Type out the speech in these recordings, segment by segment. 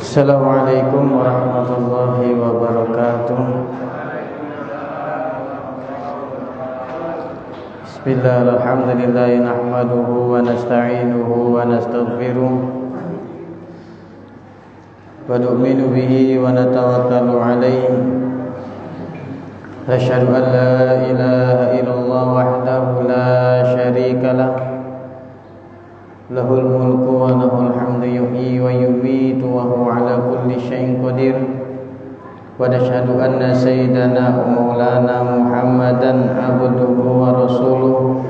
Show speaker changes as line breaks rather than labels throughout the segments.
Assalamualaikum warahmatullahi wabarakatuh. Bismillah, alhamdulillah, nahmaduhu wa nasta'inuhu wa nastaghfiruh wa nu'minu bihi wa natawakkalu alayhi. Asyhadu an la ilaha illallah wahdahu la syarika lah, lahul mulku wa lahul hamdu yuhyi wa yumiitu wa huwa ala kulli syai'in qadir. Wa nashhadu anna sayyidana wa maulana Muhammadan abduhu wa rasuluh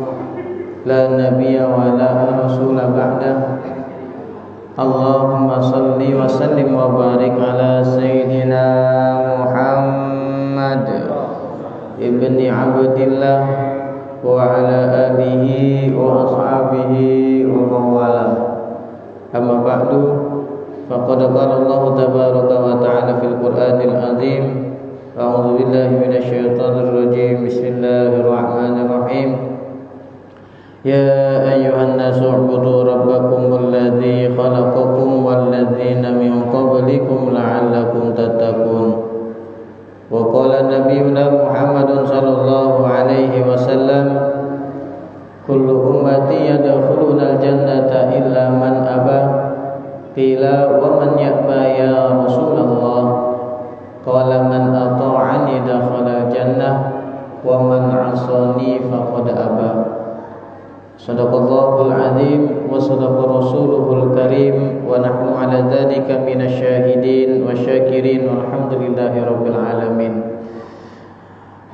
la nabiyya wa la rasula ba'dah. Allahumma salli wa sallim wa barik ala sayyidina Muhammad ibni Abdillah wa ala alihi wa ashabihi wa mawala. Amma ba'du, faqad qala Allah tabaraka wa ta'ala fil Qur'anil azim. A'udzu billahi minasyaitonir rajim. Bismillahirrahmanirrahim. Ya ayyuhan nasu u'budu rabbakumul ladzi khalaqakum wal ladzina min qablikum la'allakum tattaqun. Wa qala nabiyuna Muhammadun sallallahu alaihi wasallam, kullu ummati yadkhuluna al-jannata illa man aba. Qila wa man ya'ba ya Rasulullah? Qala man ata'ani dakhala al-jannah wa man 'asani faqad aba. Shadaqallahul azim wa shadaqa rasuluhul karim wa nahnu ala dzalika minasyahidin wa syakirin walhamdulillahi rabbil alamin.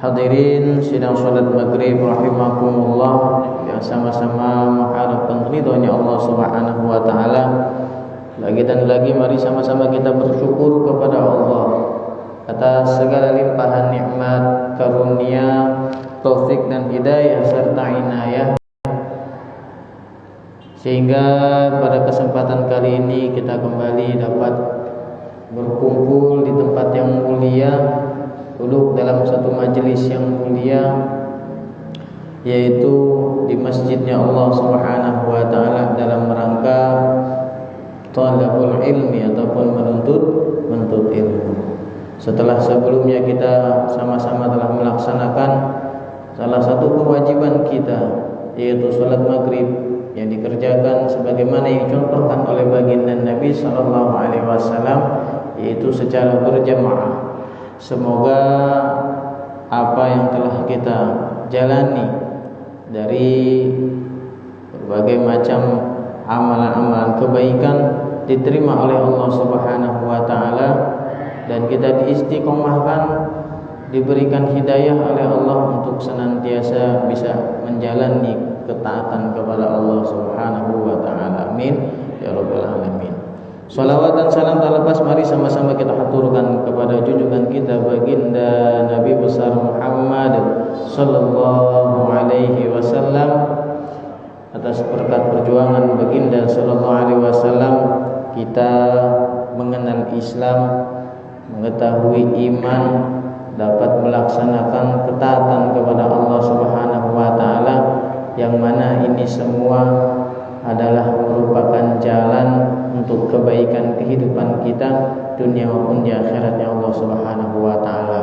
Hadirin sidang salat maghrib rahimakumullah, yang sama-sama mengharapkan ridhonya Allah Subhanahu wa taala. Lagi dan lagi mari sama-sama kita bersyukur kepada Allah atas segala limpahan nikmat, karunia, taufik dan hidayah serta inayah, sehingga pada kesempatan kali ini kita kembali dapat berkumpul di tempat yang mulia, duduk dalam satu majelis yang mulia, yaitu di masjidnya Allah Subhanahu wa taala dalam rangka talabul ilmi ataupun menuntut ilmu. Setelah sebelumnya kita sama-sama telah melaksanakan salah satu kewajiban kita, yaitu salat maghrib yang dikerjakan sebagaimana yang dicontohkan oleh baginda Nabi sallallahu alaihi wasallam, yaitu secara berjamaah. Semoga apa yang telah kita jalani dari berbagai macam amalan-amalan kebaikan diterima oleh Allah Subhanahu wa taala, dan kita diistiqomahkan, diberikan hidayah oleh Allah untuk senantiasa bisa menjalani ketaatan kepada Allah Subhanahu wa taala. Amin ya rabbal alamin. Shalawat dan salam tak lepas mari sama-sama kita haturkan kepada junjungan kita baginda Nabi besar Muhammad sallallahu alaihi wasallam. Atas berkat perjuangan baginda sallallahu alaihi wasallam, kita mengenal Islam, mengetahui iman, dapat melaksanakan ketaatan kepada Allah Subhanahu wa taala, yang mana ini semua adalah merupakan jalan untuk kebaikan kehidupan kita dunia maupun di akhiratnya Allah Subhanahu wa taala.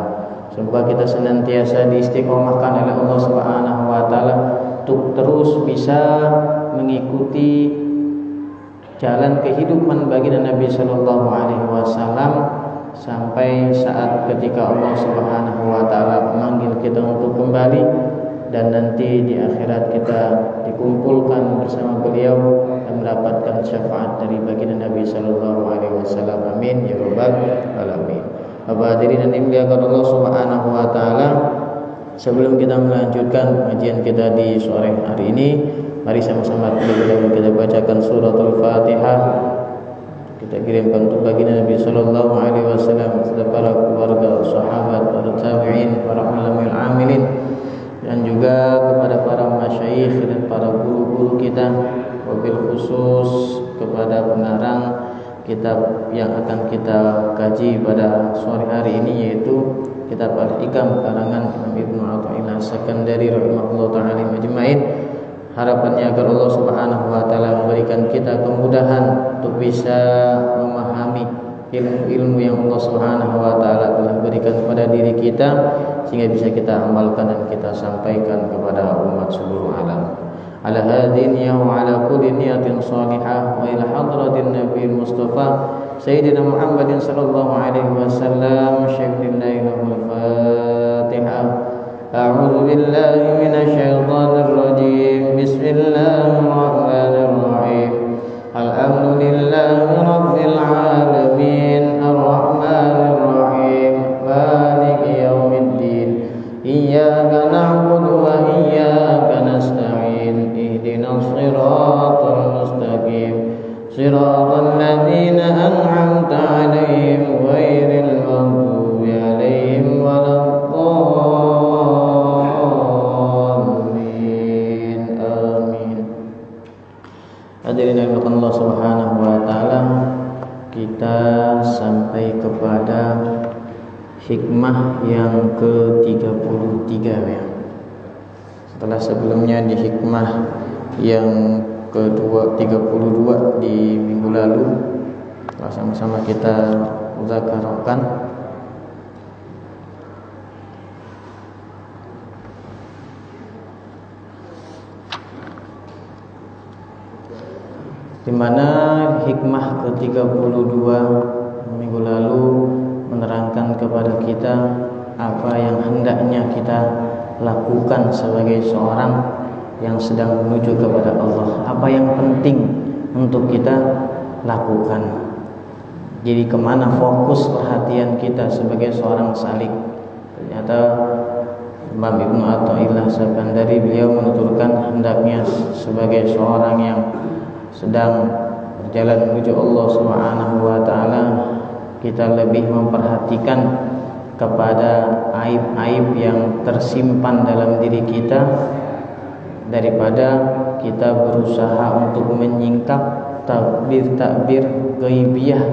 Semoga kita senantiasa diistiqomahkan oleh Allah Subhanahu wa taala untuk terus bisa mengikuti jalan kehidupan baginda Nabi sallallahu alaihi wasallam sampai saat ketika Allah Subhanahu wa taala memanggil kita untuk kembali, dan nanti di akhirat kita dikumpulkan bersama beliau dan mendapatkan syafaat dari baginda Nabi sallallahu alaihi wasallam. Amin ya rabbal alamin. Bapak hadirin yang dimuliakan Allah Subhanahu wa taala, sebelum kita melanjutkan pengajian kita di sore hari ini, mari sama-sama kita bacakan suratul Fatihah. Kita kirimkan untuk baginda Nabi sallallahu alaihi wasallam, kepada para keluarga, sahabat, para tabi'in, para ulama amilin, dan juga kepada para masyayikh dan para guru-guru kita, wabil khusus kepada pengarang kitab yang akan kita kaji pada sore hari ini, yaitu kitab Al-Hikam karangan Imam Ibnu Athaillah As-Sakandari rahimahullah ta'ala majma'in. Harapannya agar Allah Subhanahu wa taala memberikan kita kemudahan untuk bisa memahami ilmu-ilmu yang Allah Subhanahu wa taala telah berikan kepada diri kita sehingga bisa kita amalkan dan kita sampaikan kepada umat seluruh alam. Ala hadhihi niyyah wa ala kulli niyatin salihah wa ila hadratin nabiyil mustafa sayyidina Muhammadin sallallahu alaihi wasallam syaikhil Fatihah. A'udzu billahi minasy syaithanir rajim. Bismillahirrahmanirrahim. Alhamdulillahi rabbil alamin arrahmanir rahim maliki yaumiddin iyyaka na'budu wa iyyaka nasta'in ihdinas siratal mustaqim siratal ladzina an'amta 'alaihim ghairil maghdubi 'alaihim waladdallin. Amin. Hadirin Allah Subhanahu wa taala, kita sampai kepada hikmah yang ke-33 ya. Setelah sebelumnya di hikmah yang ke-32 di minggu lalu telah sama-sama kita muzakarahkan, di mana hikmah ke-32 minggu lalu menerangkan kepada kita apa yang hendaknya kita lakukan sebagai seorang yang sedang menuju kepada Allah, apa yang penting untuk kita lakukan. Jadi kemana fokus perhatian kita sebagai seorang salik. Ternyata Imam Ibnu Athaillah Sakandari beliau menuturkan hendaknya sebagai seorang yang sedang berjalan menuju Allah Subhanahu wa taala, kita lebih memperhatikan kepada aib-aib yang tersimpan dalam diri kita daripada kita berusaha untuk menyingkap takbir-takbir ghaibiyah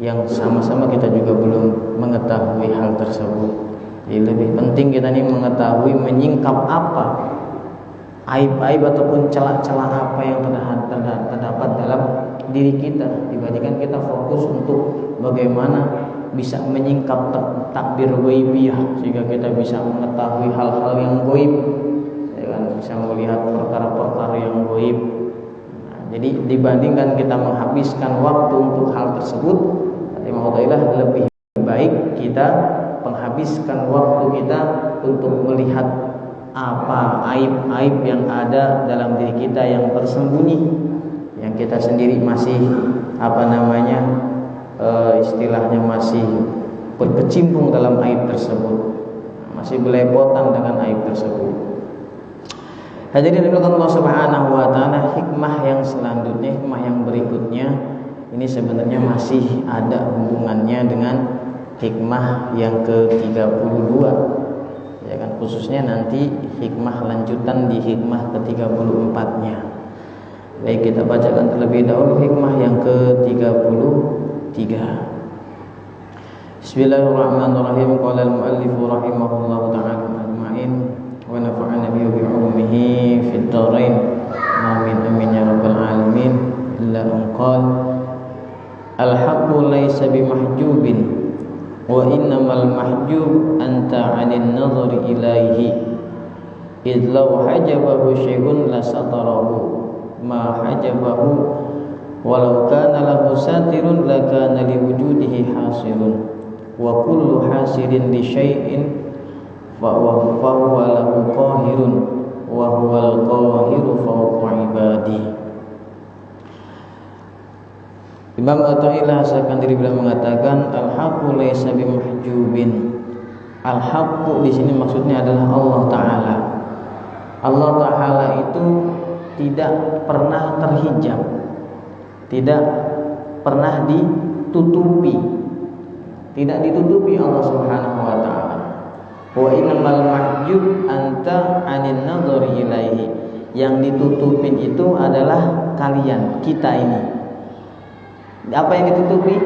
yang sama-sama kita juga belum mengetahui hal tersebut. Jadi lebih penting kita ini mengetahui menyingkap apa aib-aib ataupun celah-celah apa yang terdapat dalam diri kita, dibandingkan kita fokus untuk bagaimana bisa menyingkap takbir ghaibiyah sehingga kita bisa mengetahui hal-hal yang gaib, ya kan, bisa melihat perkara-perkara yang gaib. Nah, jadi dibandingkan kita menghabiskan waktu untuk hal tersebut, Imam Athaillah lebih baik kita menghabiskan waktu kita untuk melihat apa aib-aib yang ada dalam diri kita yang tersembunyi, yang kita sendiri masih istilahnya masih berkecimpung dalam aib tersebut, masih belepotan dengan aib tersebut. Hadirin Allah Subhanahu wa taala, hikmah yang selanjutnya, hikmah yang berikutnya ini sebenarnya masih ada hubungannya dengan hikmah yang ke-32. Ya kan, khususnya nanti hikmah lanjutan di hikmah ke-34-nya. Baik, kita bacakan terlebih dahulu hikmah yang ke-33. Bismillahirrahmanirrahim. Qala al-muallif rahimahullahu ta'ala ajma'in wa nafa'ana bihi wa bi'ulumihi fid dharain. Amin amin ya rabbal alamin. Illa an qala al-haqqu laysa bimahjubin wa innamal mahjub anta 'anil nadhari ilaihi idh law hajabahu syai'un la satarahu ma hajabahu walau kana lahu satirun la kana liwujudihi hasilun wa kullu hasilin li syai'in fa huwa lahu qahirun wa huwal qahiru fawqa ibadihi. Imam Athaillah Sakandari beliau mengatakan al-haqqu laysa bimahjubin. Al-haqqu di sini maksudnya adalah Allah Ta'ala. Allah Ta'ala itu tidak pernah terhijab, tidak pernah ditutupi, tidak ditutupi Allah Subhanahu wa Ta'ala. Wa innamal mahjub anta 'anil nadhari ilaihi. Yang ditutupin itu adalah kalian, kita ini. Apa yang ditutupi?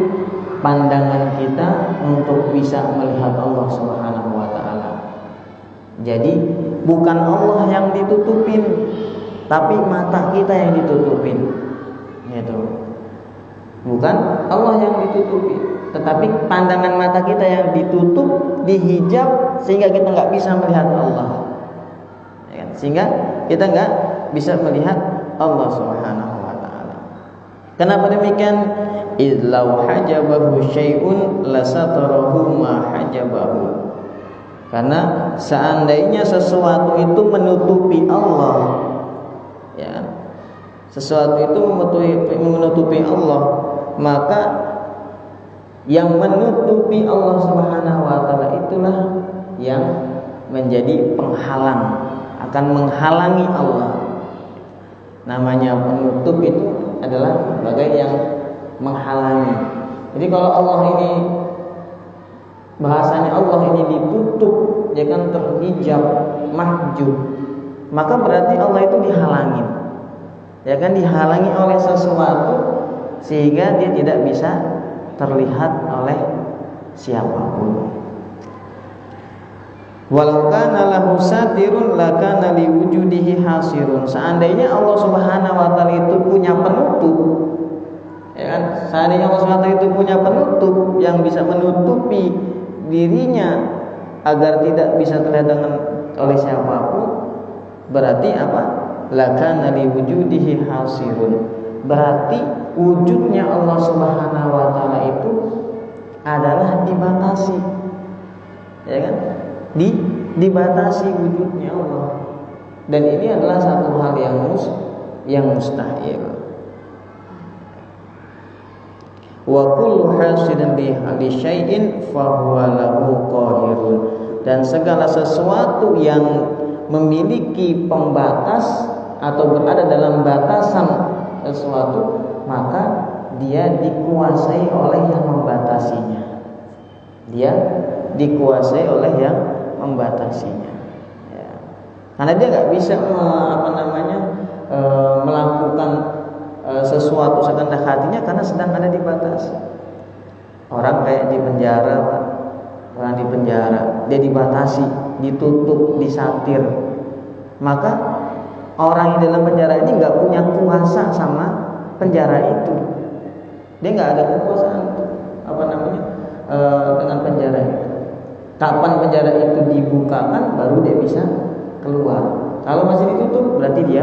Pandangan kita untuk bisa melihat Allah Subhanahu wa ta'ala. Jadi bukan Allah yang ditutupin, tapi mata kita yang ditutupin. Gitu. Bukan Allah yang ditutupi, tetapi pandangan mata kita yang ditutup, dihijab, sehingga kita nggak bisa melihat Allah. Ya kan? Sehingga kita nggak bisa melihat Allah Subhanahu wa Ta'ala. Kenapa demikian? Idlau hajabahu syai'un lasatarahu ma hajabahu. Karena seandainya sesuatu itu menutupi Allah, ya, sesuatu itu menutupi Allah, maka yang menutupi Allah Subhanahu wa Ta'ala itulah yang menjadi penghalang, akan menghalangi Allah. Namanya penutup itu adalah sebagai yang menghalangi. Jadi kalau Allah ini, bahasanya Allah ini ditutup, ya kan, terhijab, mahjub, maka berarti Allah itu dihalangi, ya kan, dihalangi oleh sesuatu sehingga dia tidak bisa terlihat oleh siapapun. Walau kana lahu satirun lakana liwujudihi hasirun. Seandainya Allah Subhanahu wa Ta'ala itu punya penutup, ya kan, seandainya Allah Subhanahu wa Ta'ala itu punya penutup yang bisa menutupi dirinya agar tidak bisa terlihat oleh siapapun, berarti apa? Lakana liwujudihi hasirun. Berarti wujudnya Allah Subhanahu wa Ta'ala itu adalah dibatasi, ya kan? Dibatasi wujudnya Allah. Dan ini adalah satu hal yang mustahil. Wa kullu hasidin li syai'in fa huwa lahu qahirun. Dan segala sesuatu yang memiliki pembatas atau berada dalam batasan sesuatu, maka dia dikuasai oleh yang membatasinya. Dia dikuasai oleh yang membatasinya. Ya. Karena dia nggak bisa melakukan sesuatu sekehendak hatinya karena sedang ada dibatasi. Orang kayak di penjara, Pak. Orang di penjara, dia dibatasi, ditutup, disatir. Maka orang yang dalam penjara ini nggak punya kuasa sama penjara itu. Dia nggak ada kekuasaan dengan penjara itu. Kapan penjara itu dibukakan baru dia bisa keluar. Kalau masih ditutup berarti dia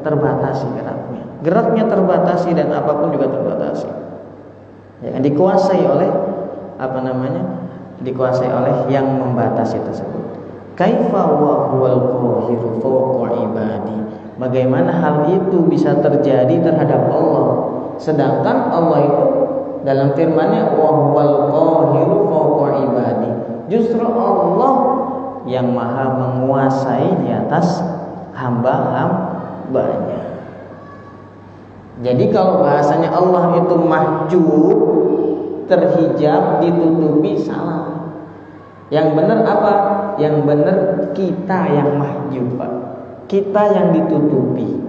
terbatasi geraknya. Geraknya terbatasi dan apapun juga terbatasi. Ya, dikuasai oleh dikuasai oleh yang membatasi tersebut. Kaifa wa huwal qahiru fawqa ibadi. Bagaimana hal itu bisa terjadi terhadap Allah, sedangkan Allah itu dalam firman-Nya wa huwal qahiru fawqa ibadi. Justru Allah yang maha menguasai di atas hamba-hambanya. Jadi kalau bahasanya Allah itu mahjub, terhijab, ditutupi, salah. Yang benar apa? Yang benar kita yang mahjub, Pak. Kita yang ditutupi.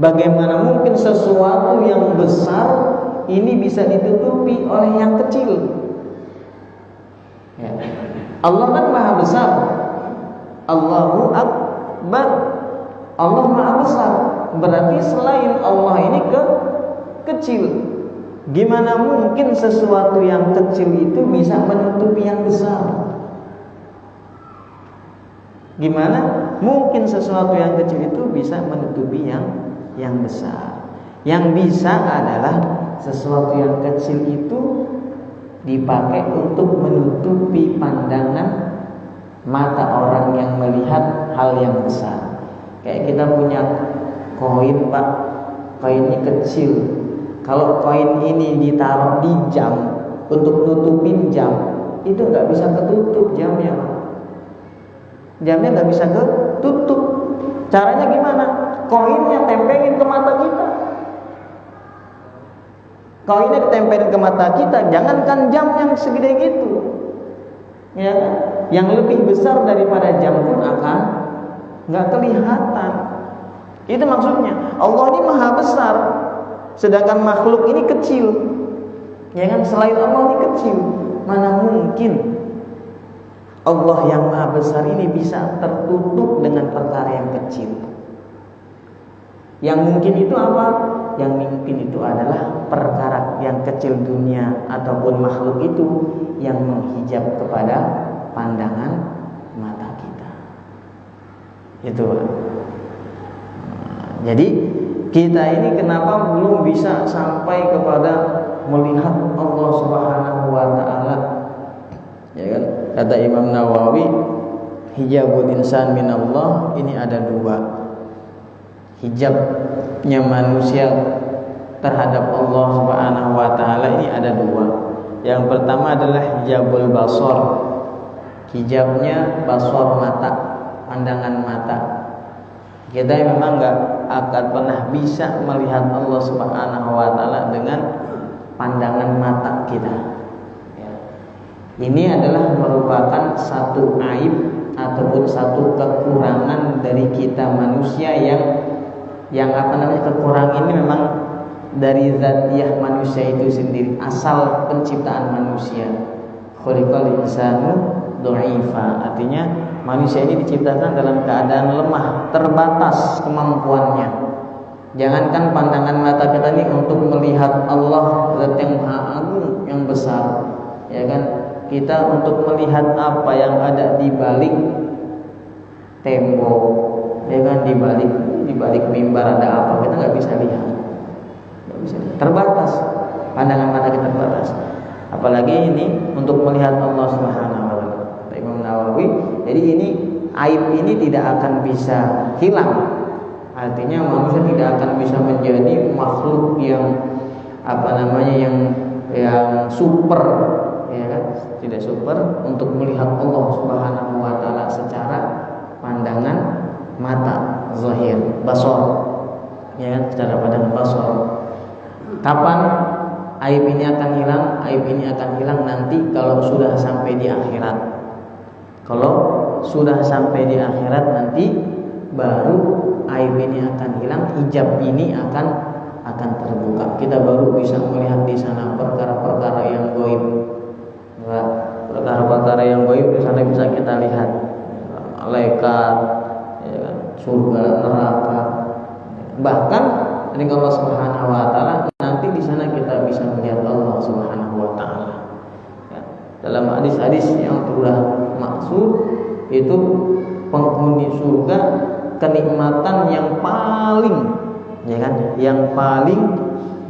Bagaimana mungkin sesuatu yang besar ini bisa ditutupi oleh yang kecil? Ya. Allah kan maha besar. Allahu Akbar. Allah maha besar. Berarti selain Allah ini kecil. Gimana mungkin sesuatu yang kecil itu bisa menutupi yang besar? Gimana mungkin sesuatu yang kecil itu bisa menutupi yang besar? Yang bisa adalah sesuatu yang kecil itu dipakai untuk menutupi pandangan mata orang yang melihat hal yang besar. Kayak kita punya koin, Pak. Koinnya kecil. Kalau koin ini ditaruh di jam untuk nutupin jam, itu nggak bisa ketutup jamnya, Pak. Jamnya nggak bisa ketutup. Caranya gimana? Koinnya tempelin ke mata kita. Koinnya ditempelin ke mata kita, jangankan jam yang segede gitu, ya, yang lebih besar daripada jam pun akan nggak kelihatan. Itu maksudnya. Allah ini maha besar, sedangkan makhluk ini kecil, ya kan? Selain Allah ini kecil, mana mungkin Allah yang maha besar ini bisa tertutup dengan perkara yang kecil? Yang mungkin itu apa? Yang mungkin itu adalah perkara yang kecil dunia ataupun makhluk itu yang menghijab kepada pandangan mata kita. Itu. Jadi kita ini kenapa belum bisa sampai kepada melihat Allah Subhanahu wa taala? Ya kan? Kata Imam Nawawi, hijabul insan minallah ini ada dua. Hijabnya manusia terhadap Allah Subhanahu wa taala ini ada dua. Yang pertama adalah hijabul basar. Hijabnya basar mata, pandangan mata. Kita memang enggak akan pernah bisa melihat Allah Subhanahu wa taala dengan pandangan mata kita. Ini adalah merupakan satu aib ataupun satu kekurangan dari kita manusia yang kekurangan ini memang dari zatiah manusia itu sendiri, asal penciptaan manusia. Khuliqal insanu dha'ifa, artinya manusia ini diciptakan dalam keadaan lemah, terbatas kemampuannya. Jangankan pandangan mata kita ini untuk melihat Allah, zat yang maha agung, yang besar, ya kan? Kita untuk melihat apa yang ada di balik tembok, ya kan, di balik mimbar ada apa, kita nggak bisa lihat. Terbatas, pandangan mata kita terbatas. Apalagi ini untuk melihat Allah Subhanahu wa taala. Imam Nawawi, jadi ini aib ini tidak akan bisa hilang. Artinya manusia tidak akan bisa menjadi makhluk yang yang super, ya kan? Tidak super untuk melihat Allah Subhanahu wa taala secara pandangan mata, zahir, basar. Ya kan? Secara pandangan basar. Kapan aib ini akan hilang? Aib ini akan hilang nanti kalau sudah sampai di akhirat. Kalau sudah sampai di akhirat nanti baru aib ini akan hilang, hijab ini akan terbuka. Kita baru bisa melihat di sana perkara-perkara yang gaib. Perkara-perkara yang gaib di sana bisa kita lihat. Malaikat, ya kan, surga, neraka. Bahkan dengan Allah Subhanahu wa taala nanti di sana kita bisa melihat Allah Subhanahu wa taala. Ya. Dalam hadis-hadis yang sudah maksud itu penghuni surga kenikmatan yang paling, ya kan, yang paling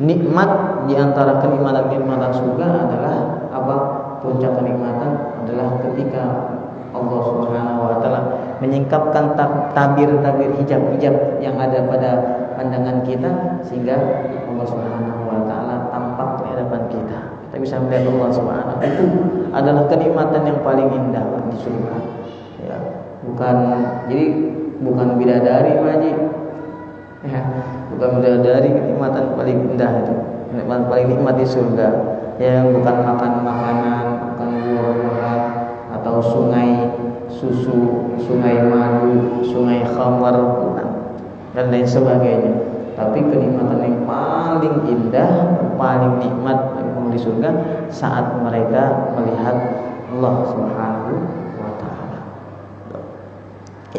nikmat di antara kenikmatan-kenikmatan surga adalah apa? Puncak kenikmatan adalah ketika Allah Subhanahu wa taala menyingkapkan tabir-tabir hijab-hijab yang ada pada pandangan kita sehingga Allah Subhanahu wa taala tampak di hadapan kita. Kita bisa melihat Allah Subhanahu wa taala. Itu adalah kenikmatan yang paling indah di surga. Ya, bukan bidadari, Pak Haji. Ya, bukan bidadari, kenikmatan paling indah itu. Kenikmatan paling nikmat di surga. Ya, bukan makan makanan, bukan buah-buahan atau sungai susu, sungai madu, sungai khamar, dan lain sebagainya. Tapi kenikmatan yang paling indah, paling nikmat di surga saat mereka melihat Allah Subhanahu wa taala.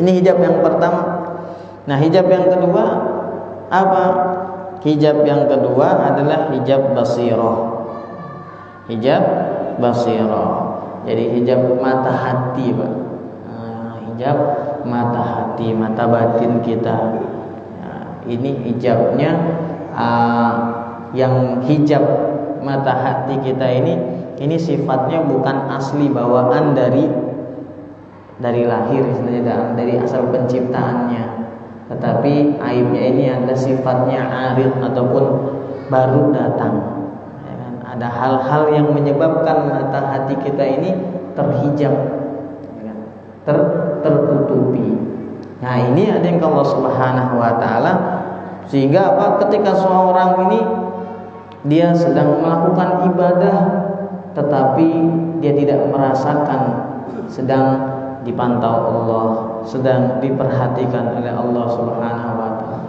Ini hijab yang pertama. Nah, hijab yang kedua apa? Hijab yang kedua adalah hijab basirah. Hijab basirah. Jadi hijab mata hati, Pak. Hijab mata hati, mata batin kita. Ini hijabnya yang hijab mata hati kita ini sifatnya bukan asli bawaan dari lahir, istilahnya dari asal penciptaannya, tetapi aibnya ini ada sifatnya arid ataupun baru datang, ya kan? Ada hal-hal yang menyebabkan mata hati kita ini terhijab, ya kan? Tertutupi. Nah, ini ada yang Allah Subhanahu wa taala, sehingga apa? Ketika seorang ini dia sedang melakukan ibadah tetapi dia tidak merasakan sedang dipantau Allah, sedang diperhatikan oleh Allah Subhanahu wa taala.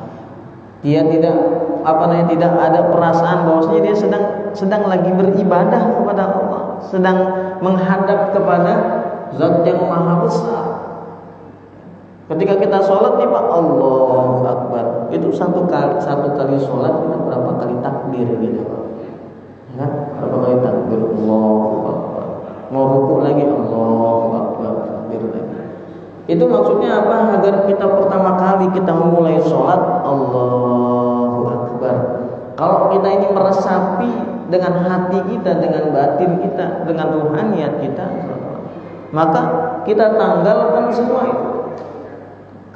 Dia tidak ada perasaan bahwasanya dia sedang lagi beribadah kepada Allah, sedang menghadap kepada Zat yang Maha Besar. Ketika kita sholat nih Pak, Allahu Akbar. Itu satu kali sholat kita berapa kali takbir gitu Pak? Ya, berapa kali takbir? Allahu Akbar. Mau rukuk lagi, Allahu Akbar, takbir lagi. Itu maksudnya apa? Agar kita pertama kali kita memulai sholat, Allahu Akbar. Kalau kita ini meresapi dengan hati kita, dengan batin kita, dengan ruhaniyat kita, maka kita tanggalkan semua itu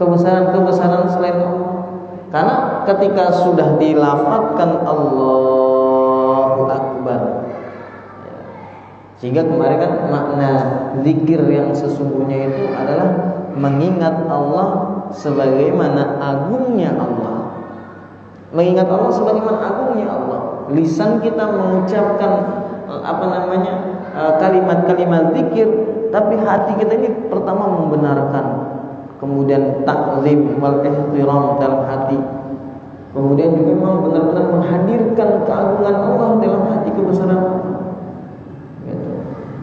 kebesaran-kebesaran selain Allah. Karena ketika sudah dilafadzkan Allahu Akbar, sehingga kemarin kan makna zikir yang sesungguhnya itu adalah mengingat Allah sebagaimana agungnya Allah. Mengingat Allah sebagaimana agungnya Allah. Lisan kita mengucapkan kalimat-kalimat zikir, tapi hati kita ini pertama membenarkan, kemudian takzim wal ihtiram dalam hati, kemudian juga memang benar-benar menghadirkan keagungan Allah dalam hati, kebesaran Allah. Gitu.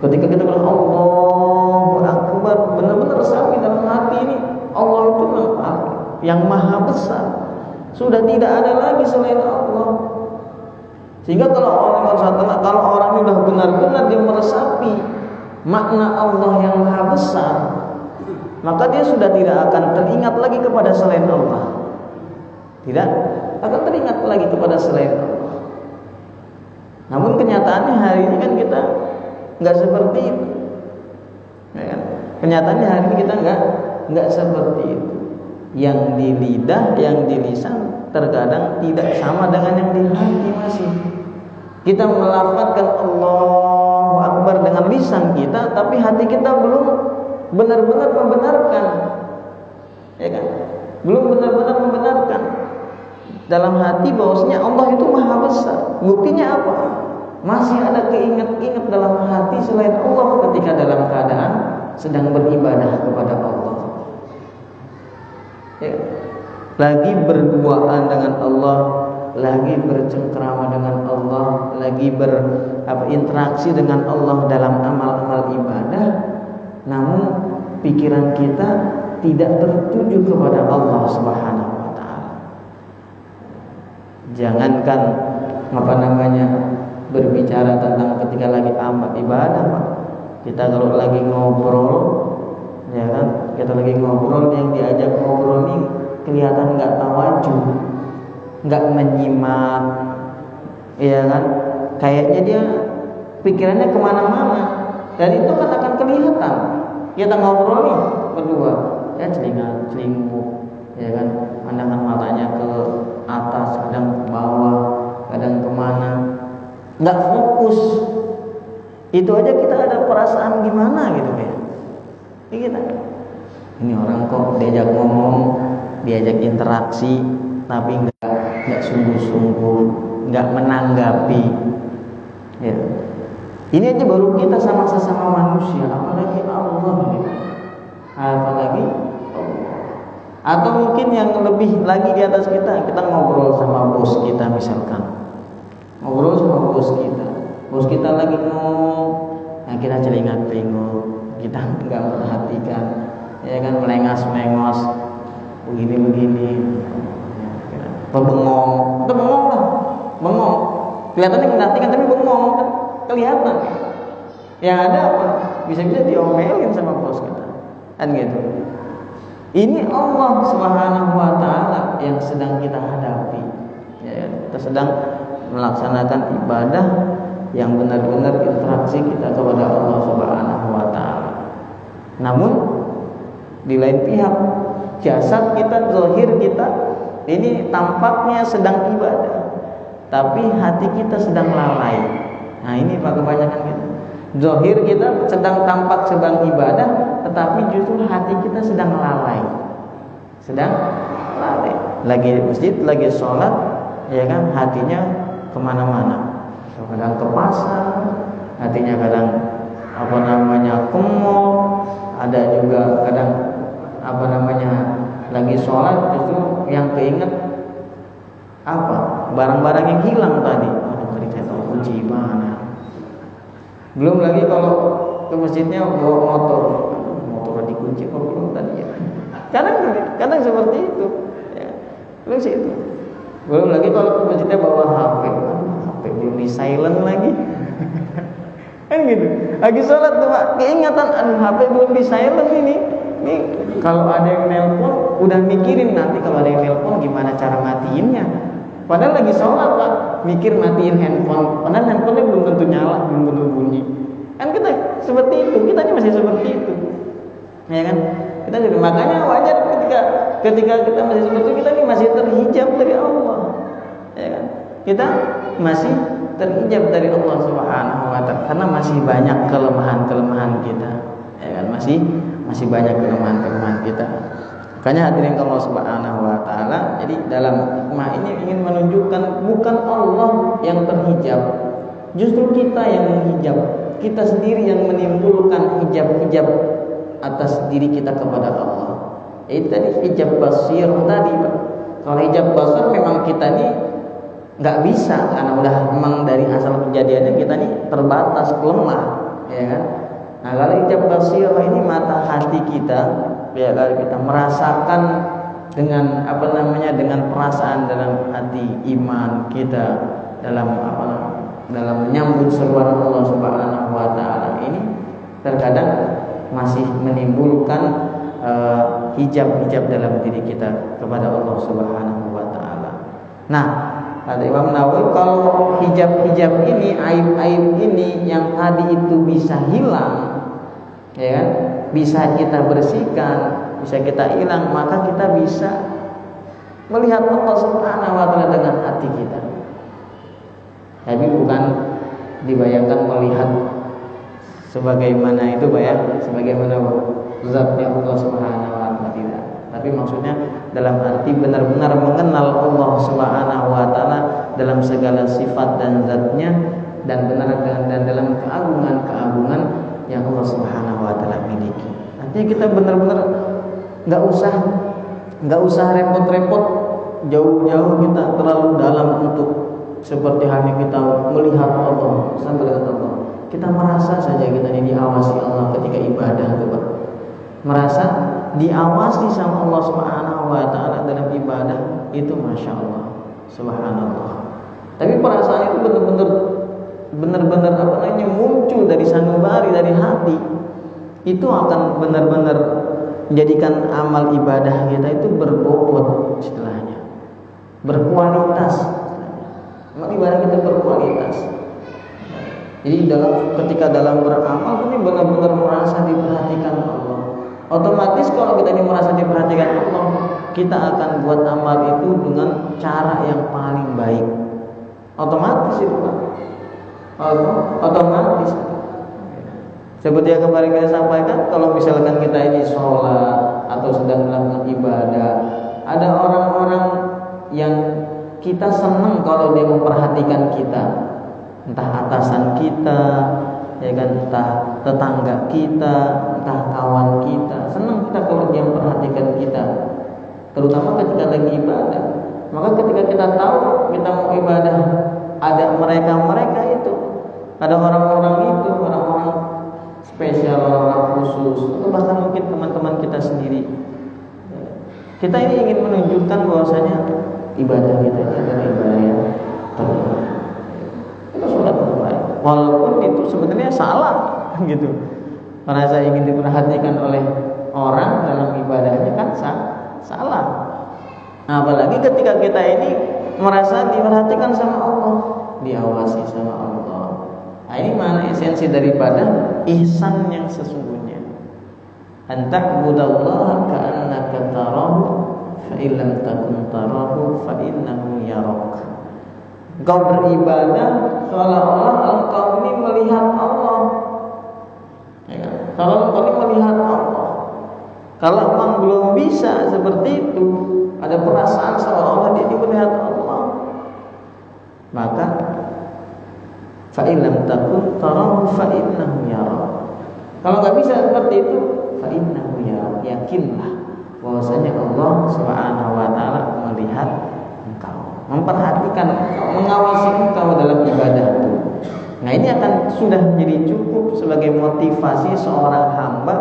Ketika kita bilang Allahu Akbar, benar-benar resapi dalam hati ini Allah itu yang maha besar, sudah tidak ada lagi selain Allah. Sehingga kalau orang ini sudah benar-benar dia meresapi makna Allah yang maha besar, maka dia sudah tidak akan teringat lagi kepada selain Allah. Tidak akan teringat lagi kepada selain Allah. Namun kenyataannya hari ini kan kita nggak seperti itu. Ya kan? Kenyataannya hari ini kita nggak seperti itu. Yang di lidah, yang di lisan terkadang tidak sama dengan yang di hati masih. Kita melafadzkan Allahu Akbar dengan lisan kita, tapi hati kita belum benar-benar membenarkan, ya kan? Belum benar-benar membenarkan dalam hati bahwasanya Allah itu maha besar. Buktinya apa? Masih ada keinget-inget dalam hati selain Allah ketika dalam keadaan sedang beribadah kepada Allah. Ya. Lagi berduaan dengan Allah, lagi bercengkrama dengan Allah, lagi berinteraksi dengan Allah dalam amal-amal ibadah. Namun pikiran kita tidak tertuju kepada Allah Subhanahu wa taala. Jangankan berbicara tentang ketika lagi amal ibadah, Pak. Kita kalau lagi ngobrol, ya kan? Kita lagi ngobrol, yang diajak ngobrol ini kelihatan enggak tawajuh, enggak menyimak, ya kan? Kayaknya dia pikirannya kemana-mana. Dan itu kan akan kelihatan. Kita ngobrol nih berdua, ya celingak-celinguk, ya kan, pandangan matanya ke atas, kadang ke bawah, kadang kemana, nggak fokus. Itu aja kita ada perasaan gimana gitu ya. Ini orang kok diajak ngomong, diajak interaksi, tapi nggak sungguh-sungguh, nggak menanggapi. Ya. Ini aja baru kita sama sesama manusia, apalagi Allah gitu. Apalagi Allah. Atau mungkin yang lebih lagi di atas kita ngobrol sama bos kita misalkan. Ngobrol sama bos kita lagi ngomong, nah kita celingak-celinguk, kita nggak memperhatikan, ya kan, melengas-melengos, begini-begini, bengong lah, bengong. Kelihatannya menantikan tapi bengong kan. Kelihatan. Yang ada apa? Bisa-bisa diomelin sama bos kita. Kan gitu. Ini Allah Subhanahu wa taala yang sedang kita hadapi. Ya, kita sedang melaksanakan ibadah yang benar-benar interaksi kita kepada Allah Subhanahu wa taala. Namun di lain pihak, jasad kita, zahir kita ini tampaknya sedang ibadah, tapi hati kita sedang lalai. Nah ini Pak, kebanyakan kita. Zahir kita sedang tampak sedang ibadah, tetapi justru hati kita sedang lalai. Lagi di masjid, lagi sholat, ya kan, hatinya kemana-mana. Kadang ke pasar, hatinya kadang ke mall. Ada juga kadang lagi sholat justru yang keinget barang-barang yang hilang tadi. Tadi saya tahu kunci mana. Belum lagi kalau ke masjidnya bawa motor dikunci kok belum tadi ya. Kadang seperti itu. Ya. Terus itu. Belum lagi kalau ke masjidnya bawa HP, HP belum di silent lagi. Kan gitu. Lagi sholat tuh Pak, keingatan, aduh HP belum di silent ini. Nih kalau ada yang nelpon, udah mikirin nanti kalau ada yang nelpon gimana cara matiinnya. Padahal lagi sholat Pak, mikir matiin handphone. Padahal handphonenya belum tentu nyala, belum tentu bunyi. Kan kita seperti itu, kita masih seperti itu, ya kan? Kita jadi makanya wajar ketika kita masih seperti itu, kita ini masih terhijab dari Allah, ya kan? Kita masih terhijab dari Allah Subhanahu Wa Taala karena masih banyak kelemahan kita, ya kan? Masih banyak kelemahan kita. Makanya hadirin Allah Subhanahu Wa Taala, jadi dalam hikmah ini ingin menunjukkan bukan Allah yang terhijab, justru kita yang menghijab. Kita sendiri yang menimbulkan hijab-hijab atas diri kita kepada Allah. Itu tadi hijab basir tadi. Kalau hijab basir memang kita ini nggak bisa karena udah memang dari asal kejadiannya kita ini terbatas, lemah, ya kan? Nah kalau hijab basir ini mata hati kita, ya kalau kita merasakan dengan dengan perasaan dalam hati iman kita dalam menyambut seruan Allah Subhanahu Wa Taala ini terkadang masih menimbulkan hijab-hijab dalam diri kita kepada Allah Subhanahu Wa Taala. Nah, kata Imam Nawawi, kalau hijab-hijab ini, aib-aib ini yang tadi itu bisa hilang, ya kan? Bisa kita bersihkan, bisa kita hilang, maka kita bisa melihat Allah Subhanahu Wa Taala dengan hati kita. Tapi bukan dibayangkan melihat sebagaimana itu Pak ya, sebagaimana zatnya Allah Subhanahu Wa Taala, tidak. Tapi maksudnya dalam arti benar-benar mengenal Allah Subhanahu Wa Taala dalam segala sifat dan zatnya, dan dalam keagungan yang Allah Subhanahu Wa Taala miliki. Artinya kita benar-benar nggak usah repot-repot jauh-jauh kita terlalu dalam untuk seperti halnya kita melihat Allah, sampai melihat Allah. Kita merasa saja kita ini diawasi Allah ketika ibadah itu Pak. Merasa diawasi sama Allah Subhanahu Wa Taala dalam ibadah itu, masya Allah, subhanallah. Tapi perasaan itu benar-benar muncul dari sanubari, dari hati. Itu akan benar-benar menjadikan amal ibadah kita itu berbobot, istilahnya, berkualitas. Amal ibadah kita berkualitas. Jadi ketika dalam beramal ini benar-benar merasa diperhatikan Allah. Otomatis kalau kita ini merasa diperhatikan Allah, kita akan buat amal itu dengan cara yang paling baik. Otomatis itu Pak. Otomatis. Seperti yang kemarin kita sampaikan, kalau misalkan kita ini sholat atau sedang melakukan ibadah, ada orang-orang yang kita senang kalau dia memperhatikan kita, entah atasan kita, ya kan, entah tetangga kita, entah kawan kita. Senang kita kalau dia memperhatikan kita, terutama ketika lagi ibadah. Maka ketika kita tahu kita mau ibadah, ada mereka itu, ada orang-orang itu, orang-orang spesial, orang-orang khusus, atau bahkan mungkin teman-teman kita sendiri. Kita ini ingin menunjukkan bahwasanya ibadah kita ini adalah ibadah yang terbaik. Kita sholat terbaik, walaupun itu sebenarnya salah, gitu. Merasa ingin diperhatikan oleh orang dalam ibadahnya kan salah. Nah, apalagi ketika kita ini merasa diperhatikan sama Allah, diawasi sama Allah. Nah, ini mana esensi daripada ihsan yang sesungguhnya. Anta'budallaha ka'annaka tarahu fa illam takun tarahu fa innahu yarak. Engkau beribadah seolah-olah engkau ini melihat Allah. Ya, kalau engkau ini melihat Allah. Kalau memang belum bisa seperti itu, ada perasaan seolah-olah dia melihat Allah, maka fa illam takun tarahu fa innahu yarak. Kalau nggak bisa seperti itu, fa innahu yarak, yakinlah bahwasanya Allah Subhanahu Wa Taala melihat engkau, memperhatikan engkau, mengawasi engkau dalam ibadah itu. Nah, ini akan sudah menjadi cukup sebagai motivasi seorang hamba,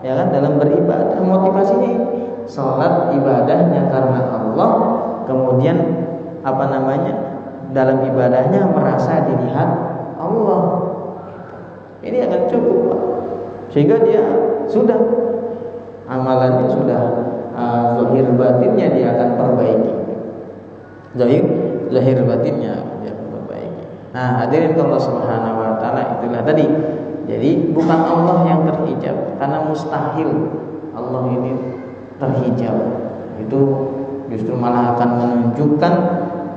ya kan, dalam beribadah. Motivasinya ini sholat ibadahnya karena Allah, kemudian dalam ibadahnya merasa dilihat Allah, ini akan cukup, Pak. Sehingga dia sudah amalannya sudah zahir batinnya dia akan perbaiki. Zahir batinnya dia akan perbaiki. Nah, hadirin Allah Subhanahu wa taala, itulah tadi. Jadi bukan Allah yang terhijab, karena mustahil Allah ini terhijab. Itu justru malah akan menunjukkan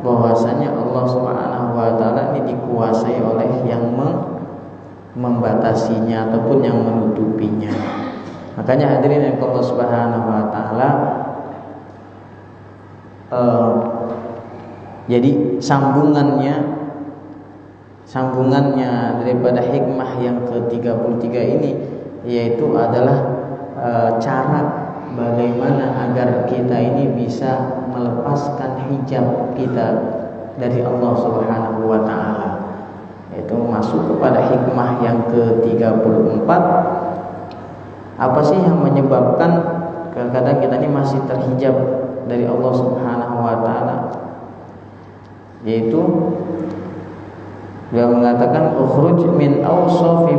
bahwasanya Allah Subhanahu wa taala ini dikuasai oleh yang membatasinya ataupun yang menutupinya. Makanya hadirin Allah Subhanahu wa taala, jadi sambungannya daripada hikmah yang ke-33 ini yaitu adalah cara bagaimana agar kita ini bisa melepaskan hijab kita dari Allah Subhanahu wa taala. Itu masuk kepada hikmah yang ke-34. Apa sih yang menyebabkan kadang-kadang kita ini masih terhijab dari Allah Subhanahu wa taala? Yaitu dia mengatakan ukhruj min awsafi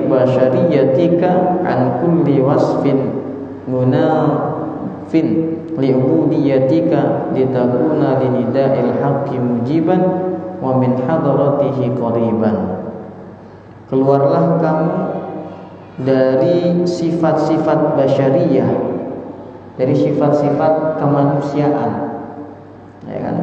basyariyatika an kulli wasfin munafin li'ubudiyatika litakuna linida'il haqqi mujiban wa min hadaratihi qariban. Keluarlah kamu dari sifat-sifat basyariyah, dari sifat-sifat kemanusiaan, ya kan?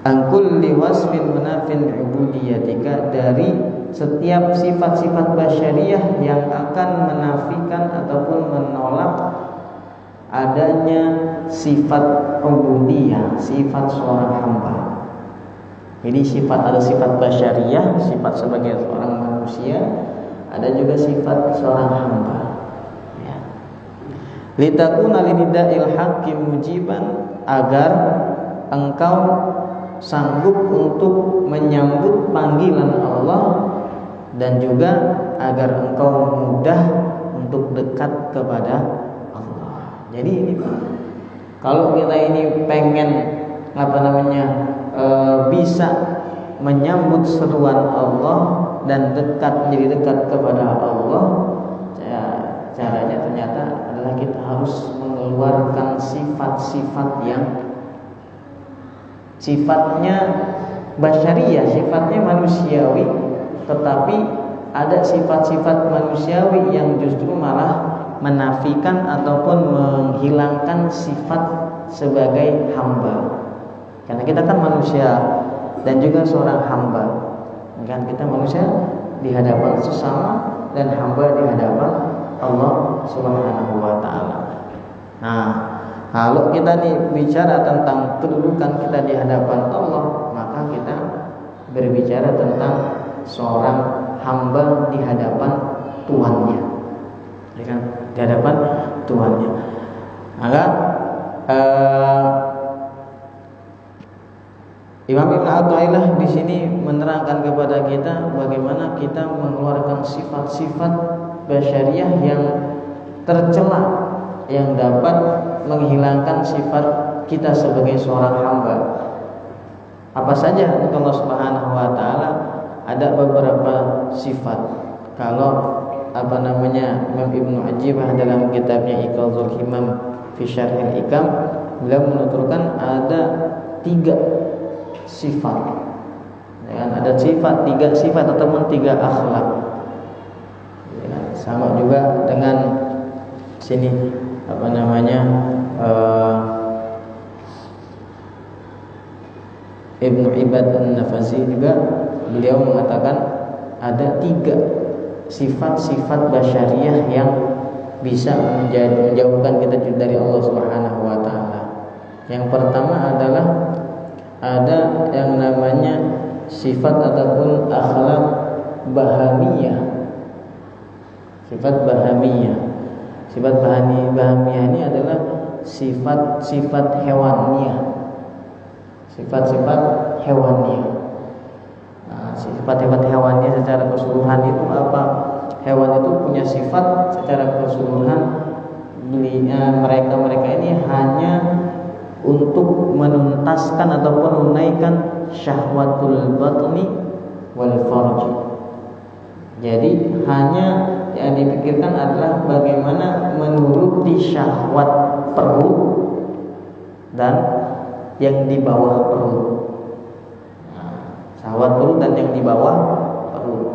Angkul liwasfin munafin ubudiyatika, dari setiap sifat-sifat basyariyah yang akan menafikan ataupun menolak adanya sifat ubudiyah, sifat seorang hamba. Jadi ada sifat basyariyah, sifat sebagai seorang manusia, ada juga sifat seorang hamba. Ya. Litakuna linida'il haqqi mujiban, agar engkau sanggup untuk menyambut panggilan Allah, dan juga agar engkau mudah untuk dekat kepada Allah. Jadi ini Pak, kalau kita ini pengen bisa menyambut seruan Allah dan jadi dekat kepada Allah, caranya ternyata adalah kita harus mengeluarkan sifat-sifat yang sifatnya basyariyah, sifatnya manusiawi, tetapi ada sifat-sifat manusiawi yang justru malah menafikan ataupun menghilangkan sifat sebagai hamba. Karena kita kan manusia dan juga seorang hamba, kan kita manusia di hadapan sesama dan hamba di hadapan Allah Subhanahu wa taala. Nah, kalau kita nih bicara tentang kedudukan kita di hadapan Allah, maka kita berbicara tentang seorang hamba di hadapan Tuhannya, ya kan? Di hadapan Tuhannya. Maka Imam Ibn Athaillah di sini menerangkan kepada kita bagaimana kita mengeluarkan sifat-sifat basyariah yang tercela, yang dapat menghilangkan sifat kita sebagai seorang hamba. Apa saja Allah Subhanahu wa taala? Ada beberapa sifat. Kalau Imam Ibnu Ajibah dalam kitabnya Iqazul Himam fi Syarhil Hikam, beliau menuturkan ada 3 sifat. Ya, ada tiga sifat ataupun 3 akhlak. Ya, sama juga dengan sini Ibnu Ibad An-Nafazi juga beliau mengatakan ada 3 sifat-sifat basyariah yang bisa menjauhkan kita dari Allah Subhanahu wa taala. Yang pertama adalah ada yang namanya sifat ataupun akhlak bahamiyah. Sifat bahamiyah. Sifat bahamiyah ini adalah sifat-sifat hewaniah. Sifat-sifat hewaniah. Nah, sifat-sifat hewaniah secara keseluruhan itu apa? Hewan itu punya sifat secara keseluruhan mereka ini hanya untuk menuntaskan ataupun menunaikan syahwatul batni wal farji. Jadi hanya yang dipikirkan adalah bagaimana menuruti syahwat perut dan yang di bawah perut. Syahwat perut dan yang di bawah perut,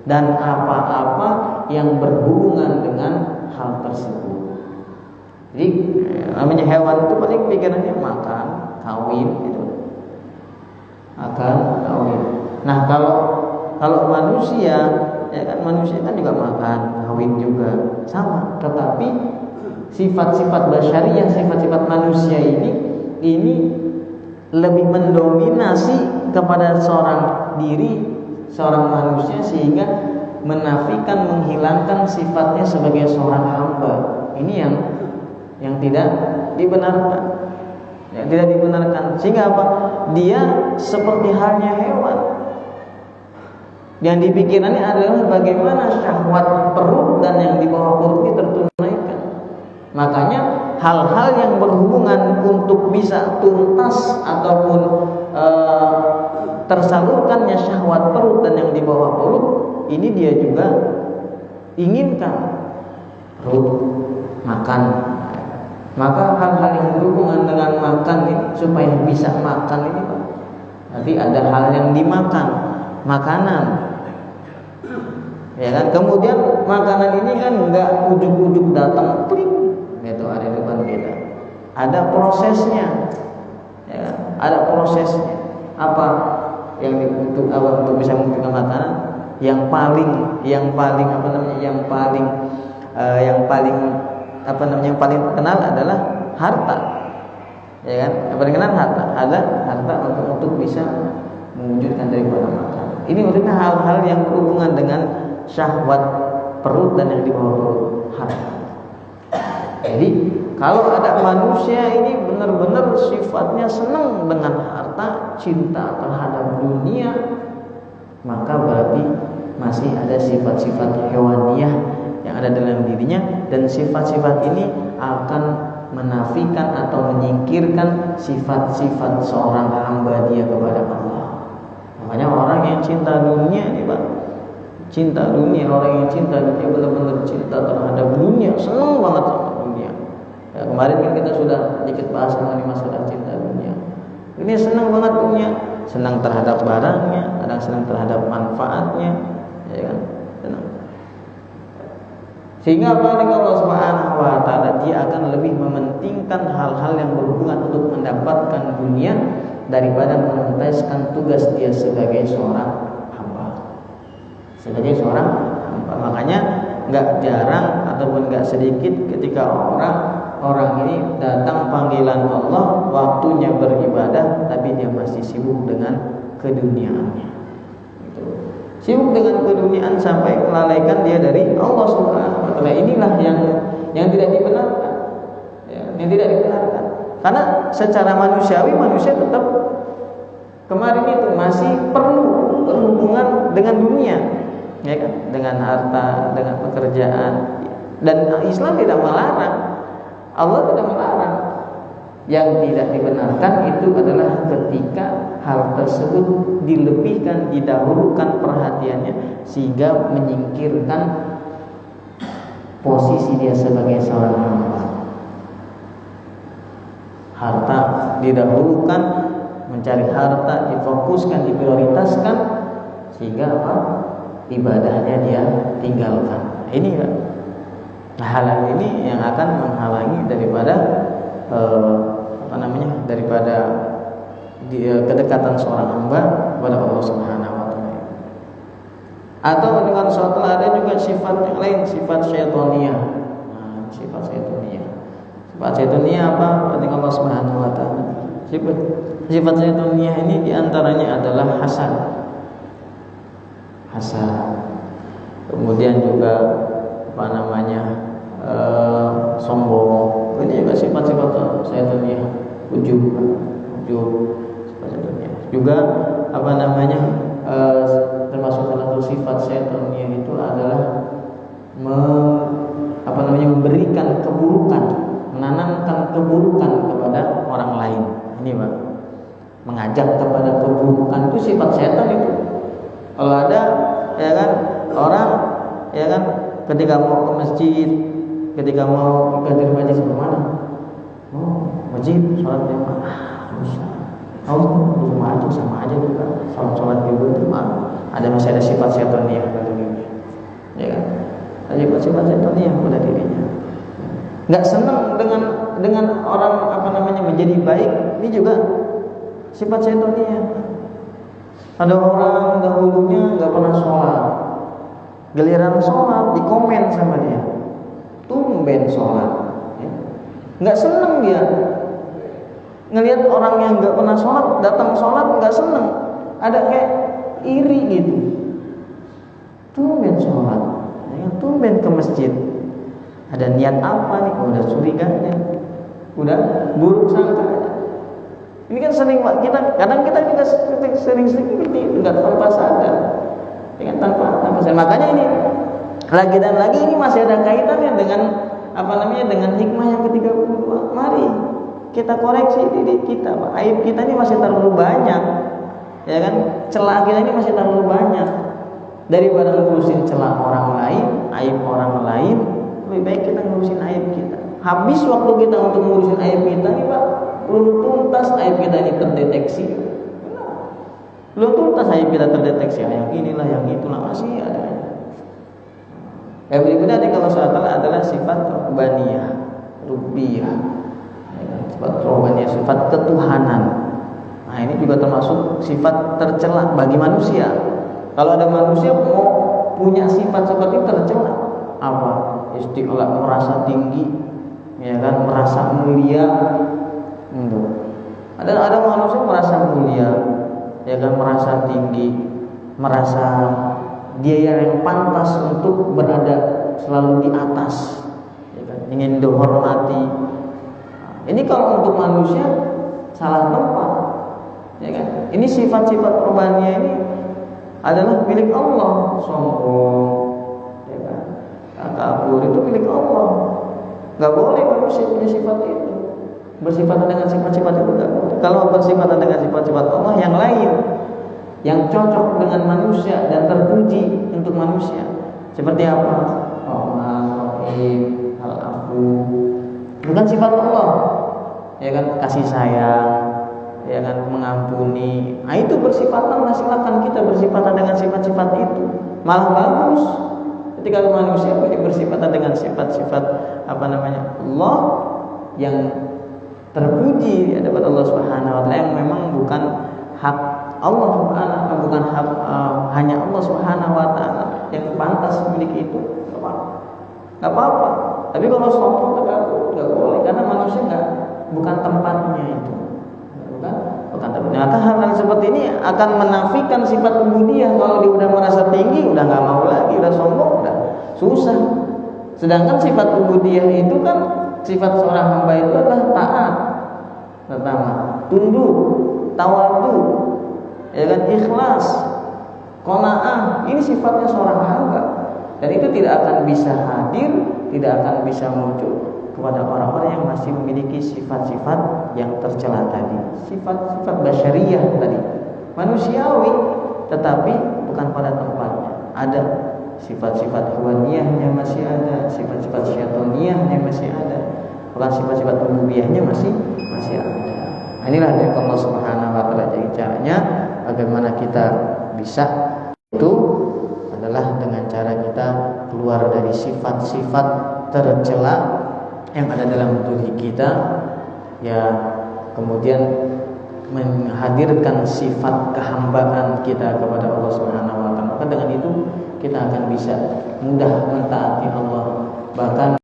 dan apa-apa yang berhubungan dengan hal tersebut. Jadi namanya hewan itu paling pikirannya makan, kawin gitu. Makan, kawin. Nah, kalau manusia, ya kan, manusia kan juga makan, kawin juga sama. Tetapi sifat-sifat basyariyah, sifat-sifat manusia ini lebih mendominasi kepada seorang manusia, sehingga menafikan, menghilangkan sifatnya sebagai seorang hamba. Ini yang tidak dibenarkan. Yang tidak dibenarkan. Sehingga apa? Dia seperti halnya hewan. Yang dipikirannya adalah bagaimana syahwat perut dan yang di bawah perut ini tertunaikan. Makanya hal-hal yang berhubungan untuk bisa tuntas ataupun tersalurkannya syahwat perut dan yang di bawah perut, ini dia juga inginkan. Perut, makan. Maka hal-hal yang berhubungan dengan makan ini, supaya bisa makan ini, Pak, nanti ada hal yang dimakan, makanan, ya kan. Kemudian makanan ini kan nggak ujuk-ujuk datang klik gitu ada di depan kita. Ada prosesnya, ya kan? Ada prosesnya. Apa yang untuk bisa memberikan makanan? Yang paling kenal adalah harta, ya kan? Yang paling kenal harta untuk bisa mewujudkan daripada makan. Ini maksudnya hal-hal yang berhubungan dengan syahwat perut dan yang di bawah perut, harta. Jadi kalau ada manusia ini benar-benar sifatnya senang dengan harta, cinta terhadap dunia, maka berarti masih ada sifat-sifat hewaniyah yang ada dalam dirinya, dan sifat-sifat ini akan menafikan atau menyingkirkan sifat-sifat seorang hamba dia kepada Allah. Makanya orang yang cinta dunia ini, Pak, cinta dunia, orang yang cinta dunia benar-benar cinta terhadap dunia, senang banget sama dunia. Ya, kemarin kan kita sudah sedikit bahas mengenai masalah cinta dunia. Ini senang banget dunia, senang terhadap barangnya, kadang senang terhadap manfaatnya, ya kan? Senang. Sehingga apa dengan Allah Subhanahu wa taala, dia akan lebih mementingkan hal-hal yang berhubungan untuk mendapatkan dunia daripada menuntaskan tugas dia sebagai seorang hamba. Sebagai seorang hamba. Makanya enggak jarang ataupun enggak sedikit ketika orang ini datang panggilan Allah, waktunya beribadah, tapi dia masih sibuk dengan keduniaannya. Gitu. Sibuk dengan keduniaan sampai melalaikan dia dari Allah Subhanahu wa taala. Inilah yang tidak dibenarkan. Ya, yang tidak dibenarkan. Karena secara manusiawi, manusia tetap kemarin itu masih perlu berhubungan dengan dunia, ya kan? Dengan harta, dengan pekerjaan. Dan Islam tidak melarang, Allah tidak melarang. Yang tidak dibenarkan itu adalah ketika hal tersebut dilebihkan, didahulukan perhatiannya, sehingga menyingkirkan posisi dia sebagai seorang hamba. Harta didahulukan, mencari harta difokuskan, diprioritaskan, sehingga apa? Ibadahnya dia tinggalkan. Ini hal ini yang akan menghalangi daripada daripada kedekatan seorang hamba kepada Allah Subhanahu wa taala. Atau dengan suatu ada juga sifat yang lain, sifat syaitaniyah. Nah, sifat syaitaniyah. Sifat syaitaniyah apa? Dengan Allah Subhanahu wa taala. Sifat syaitaniyah ini diantaranya adalah hasad. Kemudian juga sombong. Ini juga sifat-sifat syaitaniyah. Ujub, sifat syaitaniyah. Juga termasuk salah satu sifat syaitaniyah itu adalah memberikan keburukan ini Pak, mengajak kepada keburukan itu sifat setan itu. Kalau ada ya kan orang ya kan ketika mau ke masjid, ketika mau ke masjid kemana? Oh, masjid sholat jamaah. Bisa. Oh, di rumah aja sama aja juga. Sholat juga itu masih ada sifat setaniyah pada dirinya. Ya kan? Ada sifat setaniyah pada dirinya. Nggak senang dengan orang menjadi baik, ini juga sifat setaniyah. Ada orang dahulunya nggak pernah sholat, giliran sholat dikomen sama dia, tumben sholat, ya. Nggak seneng dia ngelihat orang yang nggak pernah sholat datang sholat, nggak seneng, ada kayak iri gitu. Tumben sholat, ya, tumben ke masjid, ada niat apa nih? Udah curiganya, udah buruk sangka. Ini kan sering Pak, kadang kita juga sering seperti itu, nggak tanpa sadar, dengan tanpa sadar. Makanya ini lagi dan lagi ini masih ada kaitannya dengan dengan hikmah yang ke-32. Mari kita koreksi diri kita, Pak. Aib kita ini masih terlalu banyak, ya kan? Celah kita ini masih terlalu banyak. Daripada ngurusin celah orang lain, aib orang lain, lebih baik kita ngurusin aib kita. Habis waktu kita untuk ngurusin aib kita nih Pak, belum tuntas aib kita ini terdeteksi. Belum tuntas aib kita terdeteksi. Yang inilah, yang itulah, masih ada. Yang berikutnya kalau Allah adalah sifat rububiyah, sifat rububiyah, sifat ketuhanan. Nah ini juga termasuk sifat tercela bagi manusia. Kalau ada manusia mau punya sifat seperti tercela, apa? Istiqlal, merasa tinggi, ya kan, merasa mulia. Ada manusia merasa mulia, ya kan, merasa tinggi, merasa dia yang pantas untuk berada selalu di atas, ya kan, ingin dihormati. Ini kalau untuk manusia salah tempat, ya kan. Ini sifat-sifat rububiyah ini adalah milik Allah. Sombong, ya kan, takabur itu milik Allah. Gak boleh manusia punya sifat itu, bersifat dengan sifat-sifat itu gak boleh. Kalau bersifat dengan sifat-sifat Allah yang lain, yang cocok dengan manusia dan terpuji untuk manusia, seperti apa? Rahim, Al-Afu, bukan sifat Allah, ya kan, kasih sayang, ya kan, mengampuni. Nah itu bersifatan, silakan kita bersifatan dengan sifat-sifat itu, malah bagus. Ketika manusia punya bersifatan dengan sifat-sifat Allah yang terpuji di hadapan Allah Subhanahu wa taala, yang memang bukan hak Allah Subhanahu, bukan hak hanya Allah Subhanahu wa taala yang pantas memiliki itu, enggak apa-apa. Tapi kalau sombong enggak boleh, karena manusia bukan tempatnya itu. Bukan tempatnya. Maka hal seperti ini akan menafikan sifat ubudiyah. Kalau dia udah merasa tinggi, udah enggak mau lagi, udah sombong, udah susah. Sedangkan sifat ubudiyah itu kan, sifat seorang hamba itu adalah taat, pertama, tunduk, tawadu, ya kan, ikhlas, qanaah. Ini sifatnya seorang hamba, dan itu tidak akan bisa hadir, tidak akan bisa muncul kepada orang-orang yang masih memiliki sifat-sifat yang tercela tadi, sifat-sifat basyariyah tadi, manusiawi, tetapi bukan pada tempatnya. Ada sifat-sifat hawaniyahnya masih ada, sifat-sifat syaitaniyahnya masih ada, bukan sifat-sifat rububiyahnya masih ada. Nah, inilah dari Allah Subhanahu wa taala. Jadi caranya bagaimana kita bisa, itu adalah dengan cara kita keluar dari sifat-sifat tercela yang ada dalam diri kita, ya, kemudian menghadirkan sifat kehambaan kita kepada Allah Subhanahu wa taala. Maka dengan itu kita akan bisa mudah mentaati Allah, bahkan